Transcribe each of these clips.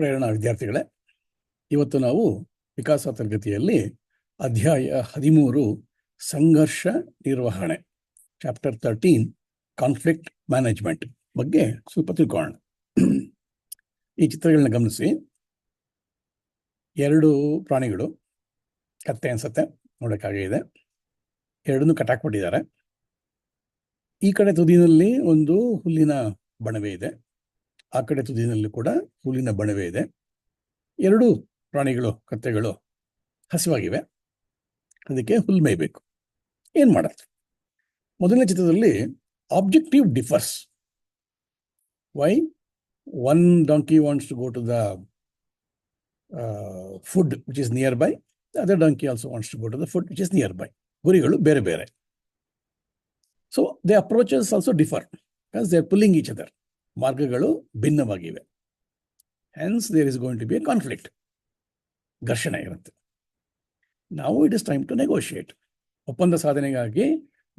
ಪ್ರೇರಣಾ ವಿದ್ಯಾರ್ಥಿಗಳೇ, ಇವತ್ತು ನಾವು ವಿಕಾಸ ತರಗತಿಯಲ್ಲಿ ಅಧ್ಯಾಯ 13 ಸಂಘರ್ಷ ನಿರ್ವಹಣೆ, ಚಾಪ್ಟರ್ 13 ಕಾನ್ಫ್ಲಿಕ್ಟ್ ಮ್ಯಾನೇಜ್ಮೆಂಟ್ ಬಗ್ಗೆ ಸ್ವಲ್ಪ ತಿಳ್ಕೊಳ್ಳೋಣ. ಈ ಚಿತ್ರಗಳನ್ನ ಗಮನಿಸಿ. 2 ಪ್ರಾಣಿಗಳು, ಕತ್ತೆ ಅನ್ಸತ್ತೆ, ನೋಡೋಕ್ಕಾಗೇ ಇದೆ. ಎರಡನ್ನೂ ಕಟ್ಟಾಕ್ಬಿಟ್ಟಿದ್ದಾರೆ. ಈ ಕಡೆ ತುದಿನಲ್ಲಿ ಒಂದು ಹುಲ್ಲಿನ ಬಣವೆ ಇದೆ, ಆ ಕಡೆ ತುದಿನಲ್ಲಿ ಕೂಡ ಹುಲ್ಲಿನ ಬಣವೆ ಇದೆ. 2 ಪ್ರಾಣಿಗಳು, ಕತ್ತೆಗಳು ಹಸಿವಾಗಿವೆ, ಅದಕ್ಕೆ ಹುಲ್ಲು ಮೇಯಬೇಕು. ಏನು ಮಾಡುತ್ತೆ? ಮೊದಲನೇ ಚಿತ್ರದಲ್ಲಿ objective differs. Why one donkey wants to go to the food which is nearby, other donkey also wants to go to the food which is nearby. ಗುರಿಗಳು ಬೇರೆ ಬೇರೆ. So they approaches also differ because they are pulling each other. ಮಾರ್ಗಗಳು ಭಿನ್ನವಾಗಿವೆ. Hence there is going to be a conflict. ಘರ್ಷಣೆ ಇರುತ್ತೆ. ನಾವು it is time to negotiate. ಒಪ್ಪಂದ ಸಾಧನೆಗಾಗಿ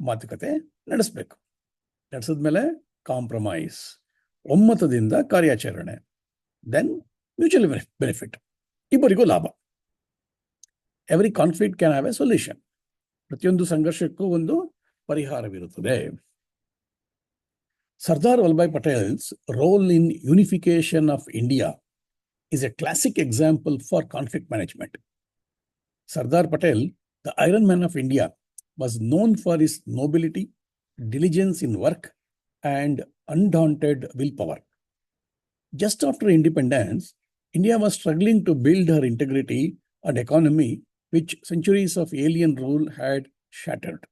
ಮಾತುಕತೆ ನಡೆಸಬೇಕು. ನಡೆಸಿದ್ಮೇಲೆ ಕಾಂಪ್ರಮೈಸ್, ಒಮ್ಮತದಿಂದ ಕಾರ್ಯಾಚರಣೆ, ದೆನ್ ಮ್ಯೂಚುವಲ್ ಬೆನಿಫಿಟ್, ಇಬ್ಬರಿಗೂ ಲಾಭ. Every conflict can have A solution. ಪ್ರತಿಯೊಂದು ಸಂಘರ್ಷಕ್ಕೂ ಒಂದು ಪರಿಹಾರವಿರುತ್ತದೆ. Sardar Vallabhbhai Patel's role in unification of India is a classic example for conflict management. Sardar Patel, the Iron Man of India, was known for his nobility, diligence in work, and undaunted willpower. Just after independence, India was struggling to build her integrity and economy, which centuries of alien rule had shattered.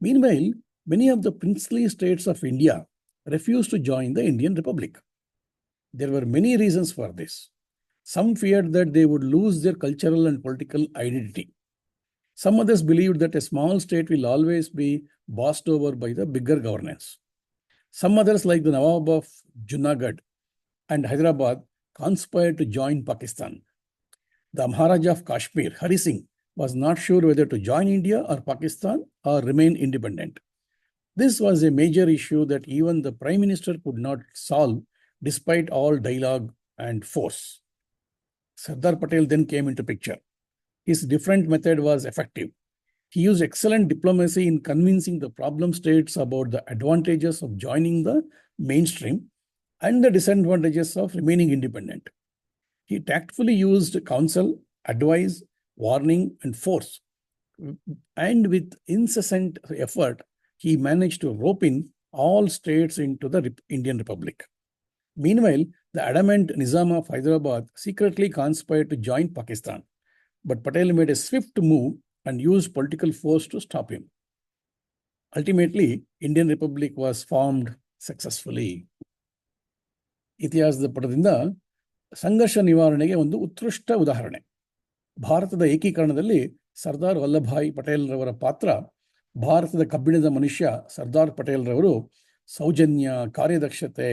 Meanwhile, many of the princely states of India refused to join the Indian Republic. There were many reasons for this. Some feared that they would lose their cultural and political identity. Some others believed that a small state will always be bossed over by the bigger governance. Some others, like the Nawab of Junagadh and Hyderabad, conspired to join Pakistan. The Maharaja of Kashmir, Hari Singh, was not sure whether to join India or Pakistan or remain independent. This was a major issue that even the Prime Minister could not solve despite all dialogue and force. Sardar Patel then came into picture. His different method was effective. He used excellent diplomacy in convincing the problem states about the advantages of joining the mainstream and the disadvantages of remaining independent. He tactfully used counsel, advice, warning, and force. And with incessant effort, he managed to rope in all states into the Indian Republic. Meanwhile, the adamant Nizam of Hyderabad secretly conspired to join Pakistan, but Patel made a swift move and used political force to stop him. Ultimately, Indian Republic was formed successfully. ಇತಿಹಾಸದ ಪಟದಿಂದ ಸಂಘರ್ಷ ನಿವಾರಣೆಗೆ ಒಂದು ಉತ್ಕೃಷ್ಟ ಉದಾಹರಣೆ. ಭಾರತದ ಏಕೀಕರಣದಲ್ಲಿ ಸರ್ದಾರ್ ವಲ್ಲಭಾಯ್ ಪಟೇಲ್ ರವರ ಪಾತ್ರ. ಭಾರತದ ಕಬ್ಬಿಣದ ಮನುಷ್ಯ ಸರ್ದಾರ್ ಪಟೇಲ್ ರವರು ಸೌಜನ್ಯ, ಕಾರ್ಯದಕ್ಷತೆ,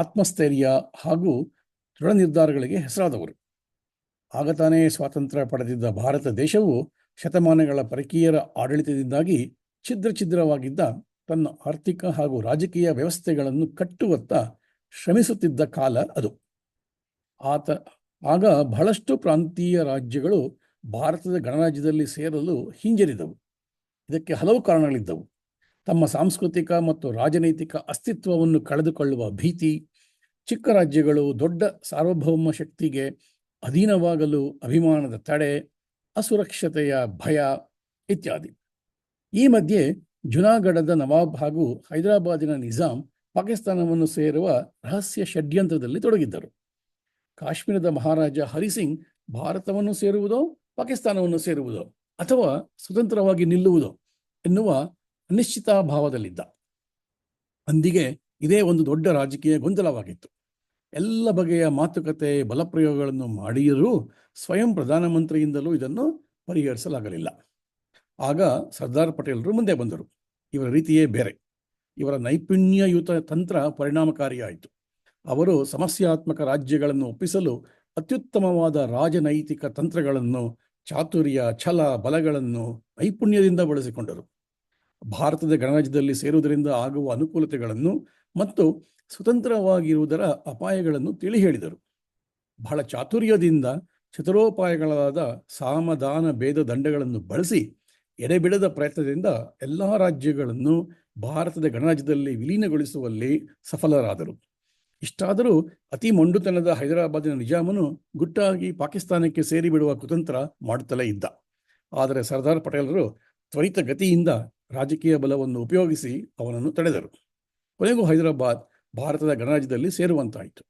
ಆತ್ಮಸ್ಥೈರ್ಯ ಹಾಗೂ ದೃಢ ನಿರ್ಧಾರಗಳಿಗೆ ಹೆಸರಾದವರು. ಆಗ ತಾನೇ ಸ್ವಾತಂತ್ರ್ಯ ಪಡೆದಿದ್ದ ಭಾರತ ದೇಶವು ಶತಮಾನಗಳ ಪರಕೀಯರ ಆಡಳಿತದಿಂದಾಗಿ ಛಿದ್ರವಾಗಿದ್ದ ತನ್ನ ಆರ್ಥಿಕ ಹಾಗೂ ರಾಜಕೀಯ ವ್ಯವಸ್ಥೆಗಳನ್ನು ಕಟ್ಟುವತ್ತ ಶ್ರಮಿಸುತ್ತಿದ್ದ ಕಾಲ ಅದು. ಆಗ ಬಹಳಷ್ಟು ಪ್ರಾಂತೀಯ ರಾಜ್ಯಗಳು ಭಾರತದ ಗಣರಾಜ್ಯದಲ್ಲಿ ಸೇರಲು ಹಿಂಜರಿದವು. ಇದಕ್ಕೆ ಹಲವು ಕಾರಣಗಳಿದ್ದವು. ತಮ್ಮ ಸಾಂಸ್ಕೃತಿಕ ಮತ್ತು ರಾಜನೈತಿಕ ಅಸ್ತಿತ್ವವನ್ನು ಕಳೆದುಕೊಳ್ಳುವ ಭೀತಿ, ಚಿಕ್ಕ ರಾಜ್ಯಗಳು ದೊಡ್ಡ ಸಾರ್ವಭೌಮ ಶಕ್ತಿಗೆ ಅಧೀನವಾಗಲು ಅಭಿಮಾನದ ತಡೆ, ಅಸುರಕ್ಷತೆಯ ಭಯ ಇತ್ಯಾದಿ. ಈ ಮಧ್ಯೆ ಜುನಾಗಢದ ನವಾಬ್ ಹಾಗೂ ಹೈದರಾಬಾದಿನ ನಿಜಾಮ್ ಪಾಕಿಸ್ತಾನವನ್ನು ಸೇರುವ ರಹಸ್ಯ ಷಡ್ಯಂತ್ರದಲ್ಲಿ ತೊಡಗಿದ್ದರು. ಕಾಶ್ಮೀರದ ಮಹಾರಾಜ ಹರಿಸಿಂಗ್ ಭಾರತವನ್ನು ಸೇರುವುದೋ ಪಾಕಿಸ್ತಾನವನ್ನು ಸೇರುವುದೋ ಅಥವಾ ಸ್ವತಂತ್ರವಾಗಿ ನಿಲ್ಲುವುದೋ ಎನ್ನುವ ಅನಿಶ್ಚಿತಾಭಾವದಲ್ಲಿದ್ದ. ಅಂದಿಗೆ ಇದೇ ಒಂದು ದೊಡ್ಡ ರಾಜಕೀಯ ಗೊಂದಲವಾಗಿತ್ತು. ಎಲ್ಲ ಬಗೆಯ ಮಾತುಕತೆ, ಬಲಪ್ರಯೋಗಗಳನ್ನು ಮಾಡಿದರೂ ಸ್ವಯಂ ಪ್ರಧಾನಮಂತ್ರಿಯಿಂದಲೂ ಇದನ್ನು ಪರಿಹರಿಸಲಾಗಲಿಲ್ಲ. ಆಗ ಸರ್ದಾರ್ ಪಟೇಲರು ಮುಂದೆ ಬಂದರು. ಇವರ ರೀತಿಯೇ ಬೇರೆ. ಇವರ ನೈಪುಣ್ಯಯುತ ತಂತ್ರ ಪರಿಣಾಮಕಾರಿಯಾಯಿತು. ಅವರು ಸಮಸ್ಯಾತ್ಮಕ ರಾಜ್ಯಗಳನ್ನು ಒಪ್ಪಿಸಲು ಅತ್ಯುತ್ತಮವಾದ ರಾಜನೈತಿಕ ತಂತ್ರಗಳನ್ನು, ಚಾತುರ್ಯ, ಛಲ, ಬಲಗಳನ್ನು ನೈಪುಣ್ಯದಿಂದ ಬಳಸಿಕೊಂಡರು. ಭಾರತದ ಗಣರಾಜ್ಯದಲ್ಲಿ ಸೇರುವುದರಿಂದ ಆಗುವ ಅನುಕೂಲತೆಗಳನ್ನು ಮತ್ತು ಸ್ವತಂತ್ರವಾಗಿರುವುದರ ಅಪಾಯಗಳನ್ನು ತಿಳಿ ಹೇಳಿದರು. ಬಹಳ ಚಾತುರ್ಯದಿಂದ ಚತುರೋಪಾಯಗಳಾದ ಸಾಮದಾನ ಭೇದ ದಂಡಗಳನ್ನು ಬಳಸಿ ಎಡೆಬಿಡದ ಪ್ರಯತ್ನದಿಂದ ಎಲ್ಲ ರಾಜ್ಯಗಳನ್ನು ಭಾರತದ ಗಣರಾಜ್ಯದಲ್ಲಿ ವಿಲೀನಗೊಳಿಸುವಲ್ಲಿ ಸಫಲರಾದರು. ಇಷ್ಟಾದರೂ ಅತಿ ಮೊಂಡುತನದ ಹೈದರಾಬಾದಿನ ನಿಜಾಮನು ಗುಟ್ಟಾಗಿ ಪಾಕಿಸ್ತಾನಕ್ಕೆ ಸೇರಿಬಿಡುವ ಕುತಂತ್ರ ಮಾಡುತ್ತಲೇ ಇದ್ದ. ಆದರೆ ಸರ್ದಾರ್ ಪಟೇಲರು ತ್ವರಿತಗತಿಯಿಂದ ರಾಜಕೀಯ ಬಲವನ್ನು ಉಪಯೋಗಿಸಿ ಅವನನ್ನು ತಡೆದರು. ಕೊನೆಗೂ ಹೈದರಾಬಾದ್ ಭಾರತದ ಗಣರಾಜ್ಯದಲ್ಲಿ ಸೇರುವಂತಾಯಿತು.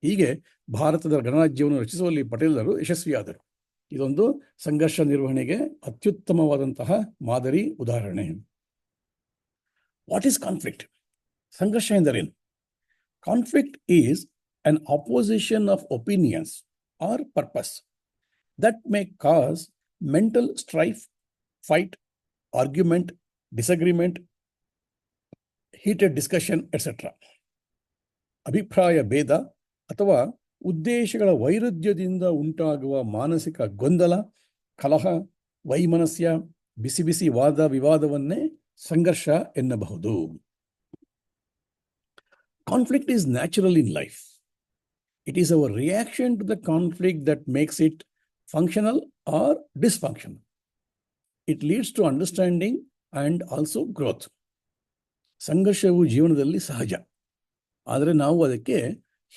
ಹೀಗೆ ಭಾರತದ ಗಣರಾಜ್ಯವನ್ನು ರಚಿಸುವಲ್ಲಿ ಪಟೇಲರು ಯಶಸ್ವಿಯಾದರು. ಇದೊಂದು ಸಂಘರ್ಷ ನಿರ್ವಹಣೆಗೆ ಅತ್ಯುತ್ತಮವಾದಂತಹ ಮಾದರಿ ಉದಾಹರಣೆ. What is conflict? ಸಂಘರ್ಷ ಎಂದರೇನು? Conflict is an opposition of opinions or purpose that may cause mental strife, fight, argument, disagreement, heated discussion, etc. ಅಭಿಪ್ರಾಯ ಭೇದ ಅಥವಾ ಉದ್ದೇಶಗಳ ವೈರುಧ್ಯದಿಂದ ಉಂಟಾಗುವ ಮಾನಸಿಕ ಗೊಂದಲ, ಕಲಹ, ವೈಮನಸ್ಯ, ಬಿಸಿ ಬಿಸಿ ವಾದ ವಿವಾದವನ್ನೇ ಸಂಘರ್ಷ ಎನ್ನಬಹುದು. Conflict is natural in life. It is our reaction to the conflict that makes it functional or dysfunctional. It leads to understanding and also growth. ಸಂಘರ್ಷವು ಜೀವನದಲ್ಲಿ ಸಹಜ. ಆದರೆ ನಾವು ಅದಕ್ಕೆ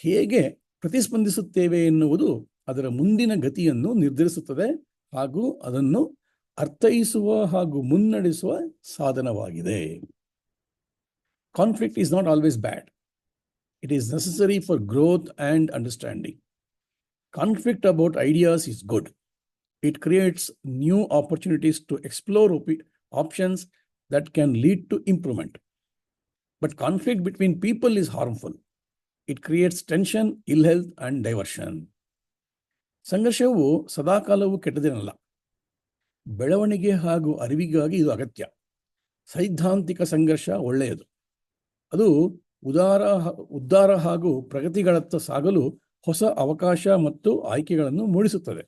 ಹೇಗೆ ಪ್ರತಿಸ್ಪಂದಿಸುತ್ತೇವೆ ಎನ್ನುವುದು ಅದರ ಮುಂದಿನ ಗತಿಯನ್ನು ನಿರ್ಧರಿಸುತ್ತದೆ ಹಾಗೂ ಅದನ್ನು ಅರ್ಥೈಸುವ ಹಾಗೂ ಮುನ್ನಡೆಸುವ ಸಾಧನವಾಗಿದೆ. Conflict is not always bad. It is necessary for growth and understanding. Conflict about ideas is good. It creates new opportunities to explore options that can lead to improvement. But conflict between people is harmful. It creates tension, ill health, and diversion. ಸಂಘರ್ಷವು ಸದಾಕಾಲವೂ ಕೆಟ್ಟದೇನಲ್ಲ. ಬೆಳವಣಿಗೆ ಹಾಗೂ ಅರಿವಿಗಾಗಿ ಇದು ಅಗತ್ಯ. ಸೈದ್ಧಾಂತಿಕ ಸಂಘರ್ಷ ಒಳ್ಳೆಯದು. ಅದು ಉದ್ಧಾರ ಹಾಗೂ ಪ್ರಗತಿಗಳತ್ತ ಸಾಗಲು ಹೊಸ ಅವಕಾಶ ಮತ್ತು ಆಯ್ಕೆಗಳನ್ನು ಮೂಡಿಸುತ್ತದೆ.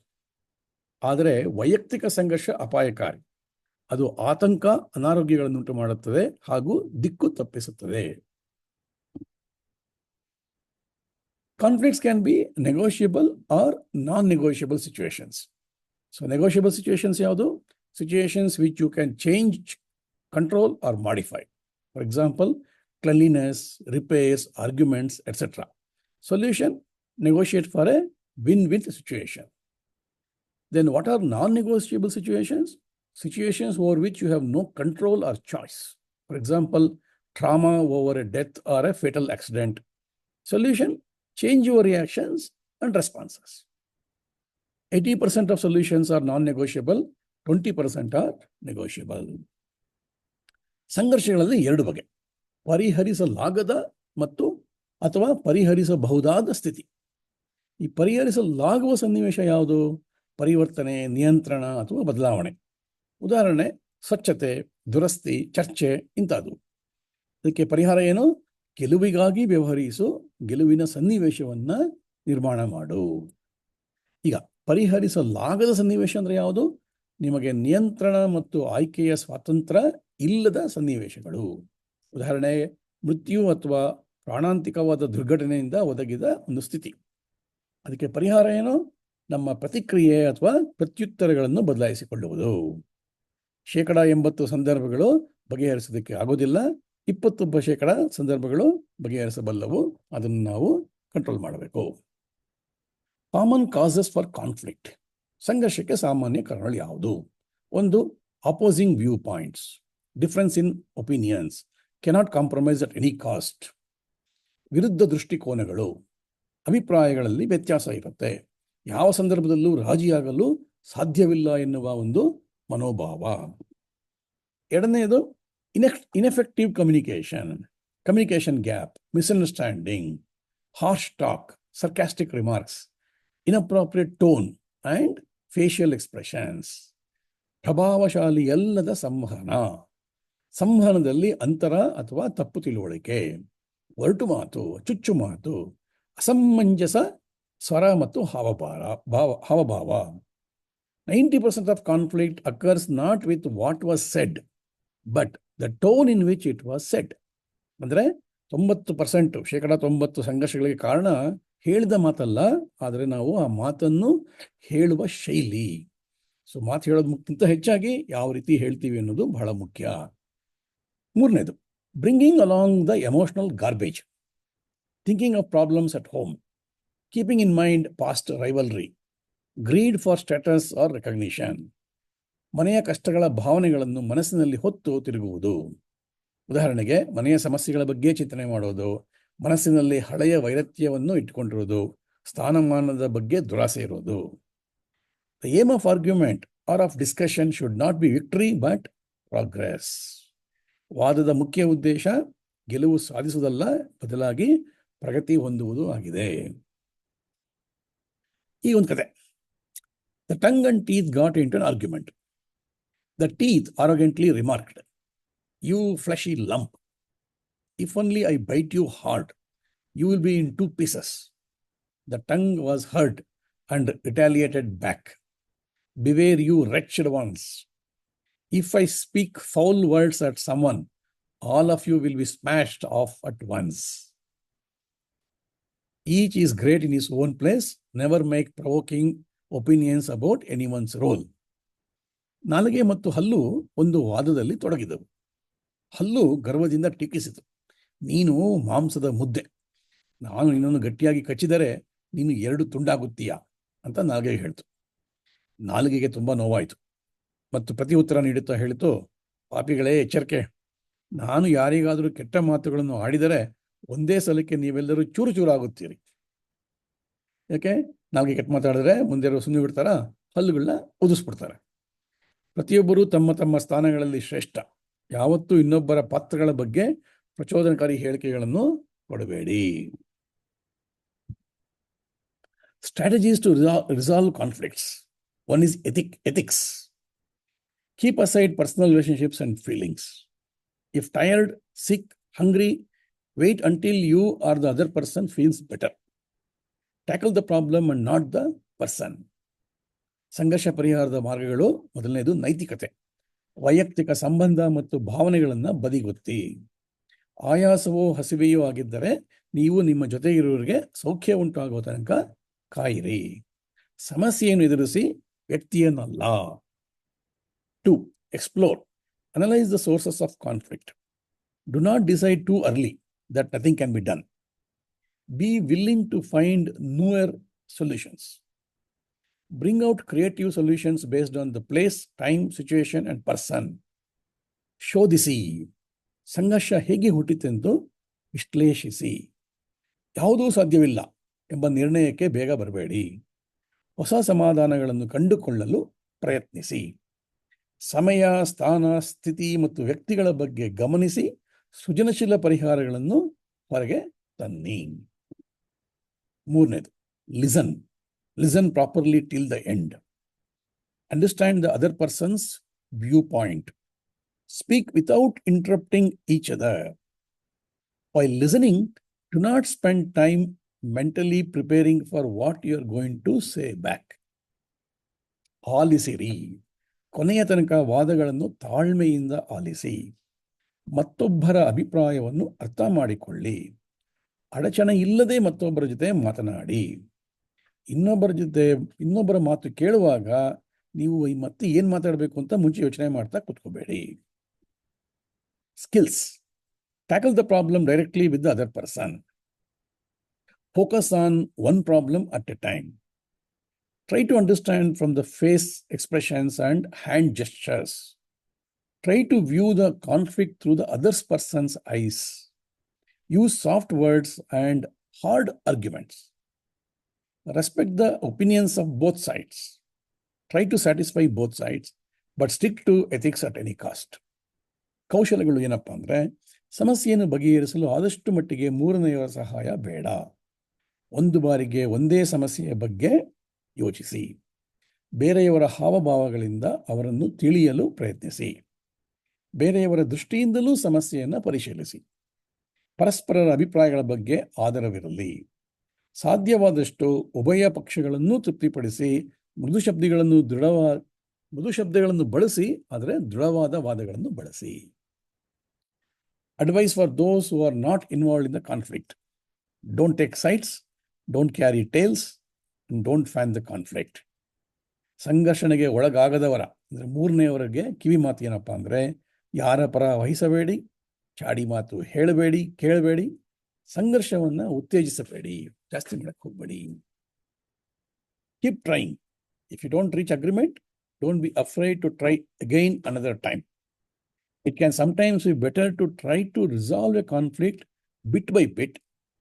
ಆದರೆ ವೈಯಕ್ತಿಕ ಸಂಘರ್ಷ ಅಪಾಯಕಾರಿ. ಅದು ಆತಂಕ, ಅನಾರೋಗ್ಯಗಳನ್ನುಂಟು ಮಾಡುತ್ತದೆ ಹಾಗೂ ದಿಕ್ಕು ತಪ್ಪಿಸುತ್ತದೆ. Conflicts can be negotiable or non-negotiable situations. So negotiable situations ಯಾವುದು? Situations which you can change, control or modify. For example, cleanliness, repairs, arguments, etc. Solution: negotiate for a win-win situation. Then what are non-negotiable situations? Situations over which you have no control or choice. For example, trauma over a death or a fatal accident. Solution: change your reactions and responses. 80% of solutions are non-negotiable, 20% are negotiable. ಸಂಘರ್ಷಗಳಲ್ಲಿ ಎರಡು ಬಗೆ: ಪರಿಹರಿಸಲಾಗದ ಮತ್ತು ಅಥವಾ ಪರಿಹರಿಸಬಹುದಾದ ಸ್ಥಿತಿ. ಈ ಪರಿಹರಿಸಲಾಗುವ ಸನ್ನಿವೇಶ ಯಾವುದು? ಪರಿವರ್ತನೆ, ನಿಯಂತ್ರಣ ಅಥವಾ ಬದಲಾವಣೆ. ಉದಾಹರಣೆ: ಸ್ವಚ್ಛತೆ, ದುರಸ್ತಿ, ಚರ್ಚೆ ಇಂಥದ್ದು. ಇದಕ್ಕೆ ಪರಿಹಾರ ಏನು? ಗೆಲುವಿಗಾಗಿ ವ್ಯವಹರಿಸು, ಗೆಲುವಿನ ಸನ್ನಿವೇಶವನ್ನು ನಿರ್ಮಾಣ ಮಾಡು. ಈಗ ಪರಿಹರಿಸಲಾಗದ ಸನ್ನಿವೇಶ ಅಂದರೆ ಯಾವುದು? ನಿಮಗೆ ನಿಯಂತ್ರಣ ಮತ್ತು ಆಯ್ಕೆಯ ಸ್ವಾತಂತ್ರ್ಯ ಇಲ್ಲದ ಸನ್ನಿವೇಶಗಳು. ಉದಾಹರಣೆ: ಮೃತ್ಯು ಅಥವಾ ಪ್ರಾಣಾಂತಿಕವಾದ ದುರ್ಘಟನೆಯಿಂದ ಒದಗಿದ ಒಂದು ಸ್ಥಿತಿ. ಅದಕ್ಕೆ ಪರಿಹಾರ ಏನು? ನಮ್ಮ ಪ್ರತಿಕ್ರಿಯೆ ಅಥವಾ ಪ್ರತ್ಯುತ್ತರಗಳನ್ನು ಬದಲಾಯಿಸಿಕೊಳ್ಳುವುದು. 80% ಸಂದರ್ಭಗಳು ಬಗೆಹರಿಸೋದಕ್ಕೆ ಆಗೋದಿಲ್ಲ, 20% ಸಂದರ್ಭಗಳು ಬಗೆಹರಿಸಬಲ್ಲವು. ಅದನ್ನು ನಾವು ಕಂಟ್ರೋಲ್ ಮಾಡಬೇಕು. Common causes for conflict. ಸಂಘರ್ಷಕ್ಕೆ ಸಾಮಾನ್ಯ ಕಾರಣಗಳು ಯಾವುದು? ಒಂದು, opposing view points, difference in opinions, cannot compromise at any cost. ವಿರುದ್ಧ ದೃಷ್ಟಿಕೋನಗಳು, ಅಭಿಪ್ರಾಯಗಳಲ್ಲಿ ವ್ಯತ್ಯಾಸ ಇರುತ್ತೆ, ಯಾವ ಸಂದರ್ಭದಲ್ಲೂ ರಾಜಿಯಾಗಲು ಸಾಧ್ಯವಿಲ್ಲ ಎನ್ನುವ ಒಂದು ಮನೋಭಾವ. ಎರಡನೆಯದು, ineffective communication gap, misunderstanding, harsh talk, sarcastic remarks, inappropriate tone and facial expressions. ಪ್ರಭಾವಶಾಲಿಯಲ್ಲದ ಸಂವಹನದಲ್ಲಿ ಅಂತರ ಅಥವಾ ತಪ್ಪು ತಿಳುವಳಿಕೆ, ಒರಟು ಮಾತು, ಚುಚ್ಚು ಮಾತು, ಅಸಮಂಜಸ ಸ್ವರ ಮತ್ತು ಹಾವಭಾವ. 90% of conflict occurs not with what was said, but the tone in which it was said. ಅಂದರೆ 90% ಸಂಘರ್ಷಗಳಿಗೆ ಕಾರಣ ಹೇಳಿದ ಮಾತಲ್ಲ, ಆದರೆ ನಾವು ಆ ಮಾತನ್ನು ಹೇಳುವ ಶೈಲಿ. ಸೊ ಮಾತು ಹೇಳೋದಕ್ಕಿಂತ ಹೆಚ್ಚಾಗಿ ಯಾವ ರೀತಿ ಹೇಳ್ತೀವಿ ಅನ್ನೋದು ಬಹಳ ಮುಖ್ಯ. ಮೂರನೇದು, bringing along the emotional garbage, thinking of problems at home, keeping in mind past rivalry, greed for status or recognition. ಮನೆಯ ಕಷ್ಟಗಳ ಭಾವನೆಗಳನ್ನು ಮನಸ್ಸಿನಲ್ಲಿ ಹೊತ್ತು ತಿರುಗುವುದು. ಉದಾಹರಣೆಗೆ, ಮನೆಯ ಸಮಸ್ಯೆಗಳ ಬಗ್ಗೆ ಚಿಂತನೆ ಮಾಡೋದು, ಮನಸ್ಸಿನಲ್ಲಿ ಹಳೆಯ ವೈರತ್ಯವನ್ನು ಇಟ್ಟುಕೊಂಡಿರೋದು, ಸ್ಥಾನಮಾನದ ಬಗ್ಗೆ ದುರಾಸೆ ಇರೋದು. The aim of argument or of discussion should not be victory but progress. ವಾದದ ಮುಖ್ಯ ಉದ್ದೇಶ ಗೆಲುವು ಸಾಧಿಸುವುದಲ್ಲ, ಬದಲಾಗಿ ಪ್ರಗತಿ ಹೊಂದುವುದು ಆಗಿದೆ. ಈ ಒಂದು ಕತೆ. The tongue and teeth got into an argument. The teeth arrogantly remarked, "You fleshy lump, if only I bite you hard, you will be in 2 pieces." The tongue was hurt and retaliated back, "Beware, you wretched ones. If I speak foul words at someone, all of you will be smashed off at once. Each is great in his own place. Never make provoking opinions about anyone's role." ನಾಲಿಗೆ ಮತ್ತು ಹಲ್ಲು ಒಂದು ವಾದದಲ್ಲಿ ತೊಡಗಿದವು. ಹಲ್ಲು ಗರ್ವದಿಂದ ಟೀಕಿಸಿತು, "ನೀನು ಮಾಂಸದ ಮುದ್ದೆ, ನಾನು ನಿನ್ನನ್ನು ಗಟ್ಟಿಯಾಗಿ ಕಚ್ಚಿದರೆ ನೀನು 2 ತುಂಡಾಗುತ್ತೀಯಾ ಅಂತ ನಾಲಿಗೆ ಹೇಳ್ತು. ನಾಲಿಗೆಗೆ ತುಂಬ ನೋವಾಯಿತು ಮತ್ತು ಪ್ರತಿ ಉತ್ತರ ನೀಡುತ್ತಾ ಹೇಳಿತು, "ಪಾಪಿಗಳೇ, ಎಚ್ಚರಿಕೆ, ನಾನು ಯಾರಿಗಾದರೂ ಕೆಟ್ಟ ಮಾತುಗಳನ್ನು ಆಡಿದರೆ ಒಂದೇ ಸಲಕ್ಕೆ ನೀವೆಲ್ಲರೂ ಚೂರು ಚೂರಾಗುತ್ತೀರಿ." ಯಾಕೆ? ನಾಲಿಗೆ ಕೆಟ್ಟ ಮಾತಾಡಿದ್ರೆ ಮುಂದೆ ಸುಮ್ಮನೆ ಬಿಡ್ತಾರ, ಹಲ್ಲುಗಳನ್ನ ಉದಿಸ್ಬಿಡ್ತಾರೆ. ಪ್ರತಿಯೊಬ್ಬರೂ ತಮ್ಮ ತಮ್ಮ ಸ್ಥಾನಗಳಲ್ಲಿ ಶ್ರೇಷ್ಠ. ಯಾವತ್ತೂ ಇನ್ನೊಬ್ಬರ ಪಾತ್ರಗಳ ಬಗ್ಗೆ ಪ್ರಚೋದನಕಾರಿ ಹೇಳಿಕೆಗಳನ್ನು ಕೊಡಬೇಡಿ. Strategies to resolve conflicts. One is ethics. Keep aside personal relationships and feelings. If tired, sick, hungry, wait until you or the other person feels better. Tackle the problem and not the person. ಸಂಘರ್ಷ ಪರಿಹಾರದ ಮಾರ್ಗಗಳು. ಮೊದಲನೇದು ನೈತಿಕತೆ. ವೈಯಕ್ತಿಕ ಸಂಬಂಧ ಮತ್ತು ಭಾವನೆಗಳನ್ನು ಬದಿಗೊತ್ತಿ. ಆಯಾಸವೋ ಹಸಿವೆಯೋ ಆಗಿದ್ದರೆ ನೀವು ನಿಮ್ಮ ಜೊತೆಗಿರುವವರಿಗೆ ಸೌಖ್ಯ ಉಂಟಾಗುವ ತನಕ ಕಾಯಿರಿ, ಸಮಸ್ಯೆಯನ್ನು ಎದುರಿಸಿ, ವ್ಯಕ್ತಿಯನ್ನಲ್ಲ. 2. Explore. Analyze the sources of conflict. Do not decide too early that nothing can be done. Be willing to find newer solutions. Bring out creative solutions based on the place, time, situation, and person. ಶೋಧಿಸಿ. ಸಂಘರ್ಷ ಹೇಗೆ ಹುಟ್ಟಿತೆಂದು ವಿಶ್ಲೇಷಿಸಿ. ಯಾವುದೂ ಸಾಧ್ಯವಿಲ್ಲ ಎಂಬ ನಿರ್ಣಯಕ್ಕೆ ಬೇಗ ಬರಬೇಡಿ. ಹೊಸ ಸಮಾಧಾನಗಳನ್ನು ಕಂಡುಕೊಳ್ಳಲು ಪ್ರಯತ್ನಿಸಿ. ಸಮಯ, ಸ್ಥಾನ, ಸ್ಥಿತಿ ಮತ್ತು ವ್ಯಕ್ತಿಗಳ ಬಗ್ಗೆ ಗಮನಿಸಿ ಸೃಜನಶೀಲ ಪರಿಹಾರಗಳನ್ನು ಹೊರಗೆ ತನ್ನಿ. ಮೂರನೇದು, listen. Listen properly till the end. Understand the other person's viewpoint. Speak without interrupting each other. While listening, do not spend time mentally preparing for what you are going to say back. ಆಲಿಸಿರಿ. ಕೊನೆಯ ತನಕ ವಾದಗಳನ್ನು ತಾಳ್ಮೆಯಿಂದ ಆಲಿಸಿ. ಮತ್ತೊಬ್ಬರ ಅಭಿಪ್ರಾಯವನ್ನು ಅರ್ಥ ಮಾಡಿಕೊಳ್ಳಿ. ಅಡಚಣೆ ಇಲ್ಲದೆ ಮತ್ತೊಬ್ಬರ ಜೊತೆ ಮಾತನಾಡಿ. ಇನ್ನೊಬ್ಬರ ಮಾತು ಕೇಳುವಾಗ ನೀವು ಮತ್ತೆ ಏನು ಮಾತಾಡಬೇಕು ಅಂತ ಮುಂಚೆ ಯೋಚನೆ ಮಾಡ್ತಾ ಕೂತ್ಕೋಬೇಡಿ. Skills. Tackle the problem directly with the other person. Focus on one problem at a time. Try to understand from the face expressions and hand gestures. Try to view the conflict through the other's person's eyes. Use soft words and hard arguments. Respect the opinions of both sides. Try to satisfy both sides, but stick to ethics at any cost. ಕೌಶಲಗಳು ಏನಪ್ಪ ಅಂದರೆ, ಸಮಸ್ಯೆಯನ್ನು ಬಗೆಹರಿಸಲು ಆದಷ್ಟು ಮಟ್ಟಿಗೆ ಮೂರನೆಯವರ ಸಹಾಯ ಬೇಡ. ಒಂದು ಬಾರಿಗೆ ಒಂದೇ ಸಮಸ್ಯೆಯ ಬಗ್ಗೆ ಯೋಚಿಸಿ. ಬೇರೆಯವರ ಹಾವಭಾವಗಳಿಂದ ಅವರನ್ನು ತಿಳಿಯಲು ಪ್ರಯತ್ನಿಸಿ. ಬೇರೆಯವರ ದೃಷ್ಟಿಯಿಂದಲೂ ಸಮಸ್ಯೆಯನ್ನು ಪರಿಶೀಲಿಸಿ. ಪರಸ್ಪರರ ಅಭಿಪ್ರಾಯಗಳ ಬಗ್ಗೆ ಆದರವಿರಲಿ. ಸಾಧ್ಯವಾದಷ್ಟು ಉಭಯ ಪಕ್ಷಗಳನ್ನು ತೃಪ್ತಿಪಡಿಸಿ ಮೃದು ಶಬ್ದಗಳನ್ನು ಬಳಸಿ, ಆದರೆ ದೃಢವಾದ ವಾದಗಳನ್ನು ಬಳಸಿ. Advice for those who are not involved in the conflict. Don't take sides. Don't carry tales and don't fan the conflict. ಸಂಘರ್ಷಣೆಗೆ ಒಳಗಾಗದವರ ಅಂದರೆ ಮೂರನೆಯವರಿಗೆ ಕಿವಿ ಮಾತು ಏನಪ್ಪ ಅಂದರೆ, ಯಾರ ಪರ ವಹಿಸಬೇಡಿ, ಚಾಡಿ ಮಾತು ಹೇಳಬೇಡಿ, ಕೇಳಬೇಡಿ, ಸಂಘರ್ಷವನ್ನು ಉತ್ತೇಜಿಸಬೇಡಿ, ಜಾಸ್ತಿ ಮಾಡಕ್ಕೆ ಹೋಗಬೇಡಿ. Keep trying. If you don't reach agreement, don't be afraid to try again another time. It can sometimes be better to try to resolve a conflict bit by bit,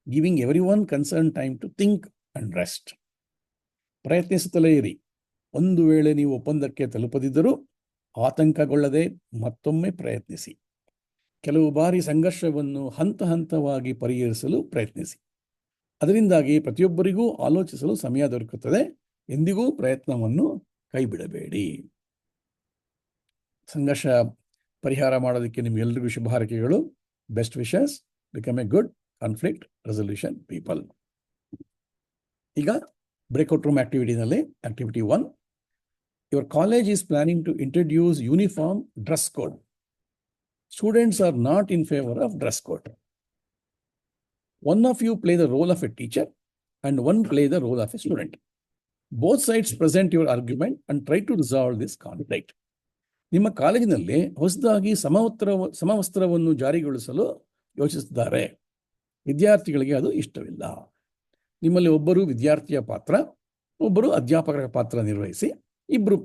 giving everyone concerned time to think and rest. ಪ್ರಯತ್ನಿಸುತ್ತಲೇ ಇರಿ. ಒಂದು ವೇಳೆ ನೀವು ಒಪ್ಪಂದಕ್ಕೆ ತಲುಪದಿದ್ದರೂ ಆತಂಕಗೊಳ್ಳದೆ ಮತ್ತೊಮ್ಮೆ ಪ್ರಯತ್ನಿಸಿ. ಕೆಲವು ಬಾರಿ ಸಂಘರ್ಷವನ್ನು ಹಂತ ಹಂತವಾಗಿ ಪರಿಹರಿಸಲು ಪ್ರಯತ್ನಿಸಿ. ಅದರಿಂದಾಗಿ ಪ್ರತಿಯೊಬ್ಬರಿಗೂ ಆಲೋಚಿಸಲು ಸಮಯ ದೊರಕುತ್ತದೆ. ಎಂದಿಗೂ ಪ್ರಯತ್ನವನ್ನು ಕೈಬಿಡಬೇಡಿ. ಸಂಘರ್ಷ ಪರಿಹಾರ ಮಾಡೋದಕ್ಕೆ ನಿಮ್ಗೆಲ್ರಿಗೂ ಶುಭ ಹಾರೈಕೆಗಳು. Best wishes. Become a good conflict resolution people. ಈಗ ಬ್ರೇಕ್ಔಟ್ ರೂಮ್ ಆಕ್ಟಿವಿಟಿನಲ್ಲಿ activity 1, your college is planning to introduce uniform dress code. Students are not in favour of dress code. One of you play the role of a teacher and one play the role of a student. Both sides present your argument and try to resolve this conflict. ನಿಮ್ಮ ಕಾಲೇಜಿನಲ್ಲಿ ಹೊಸದಾಗಿ ಸಮವಸ್ತ್ರವನ್ನು ಜಾರಿಗೊಳಿಸಲು ಯೋಚಿಸಿದ್ದಾರೆ. ವಿದ್ಯಾರ್ಥಿಗಳಿಗೆ ಅದು ಇಷ್ಟವಿಲ್ಲ. ನಿಮ್ಮಲ್ಲಿ ಒಬ್ಬರು ವಿದ್ಯಾರ್ಥಿಯ ಪಾತ್ರ, ಒಬ್ಬರು ಅಧ್ಯಾಪಕರ ಪಾತ್ರ ನಿರ್ವಹಿಸಿ, ಇಬ್ಬರು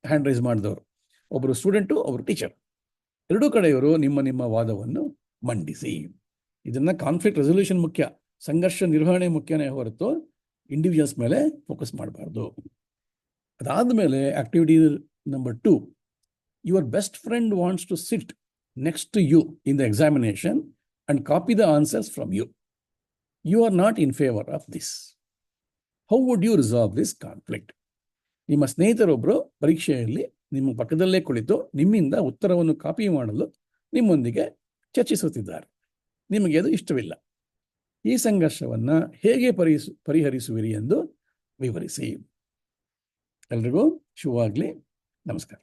ಹ್ಯಾಂಡ್ ರೈಸ್ ಮಾಡಿದವರು, ಒಬ್ಬರು ಸ್ಟೂಡೆಂಟು, ಒಬ್ಬರು ಟೀಚರ್. ಎರಡೂ ಕಡೆಯವರು ನಿಮ್ಮ ವಾದವನ್ನು ಮಂಡಿಸಿ. ಇದನ್ನು ಕಾನ್ಫ್ಲಿಕ್ಟ್ ರೆಸಲ್ಯೂಷನ್ ಮುಖ್ಯ, ಸಂಘರ್ಷ ನಿರ್ವಹಣೆ ಮುಖ್ಯನೇ ಹೊರತು ಇಂಡಿವಿಜುವಲ್ಸ್ ಮೇಲೆ ಫೋಕಸ್ ಮಾಡಬಾರ್ದು. ಅದಾದ ಮೇಲೆ activity number 2, your best friend wants to sit next to you in the examination and copy the answers from you. You are not in favor of this. How would you resolve this conflict? ನಿಮ್ಮ ಸ್ನೇಹಿತರೊಬ್ಬರು ಪರೀಕ್ಷೆಯಲ್ಲಿ ನಿಮ್ಮ ಪಕ್ಕದಲ್ಲೇ ಕುಳಿತು ನಿಮ್ಮಿಂದ ಉತ್ತರವನ್ನು copy ಮಾಡಲು ನಿಮ್ಮೊಂದಿಗೆ ಚರ್ಚಿಸುತ್ತಿದ್ದಾರೆ. ನಿಮಗೆ ಅದು ಇಷ್ಟವಿಲ್ಲ. ಈ ಸಂಘರ್ಷವನ್ನು ಹೇಗೆ ಪರಿಹರಿಸುವಿರಿ ಎಂದು ವಿವರಿಸಿ. ಎಲ್ರಿಗೂ ಶುಭವಾಗಲಿ. ನಮಸ್ಕಾರ.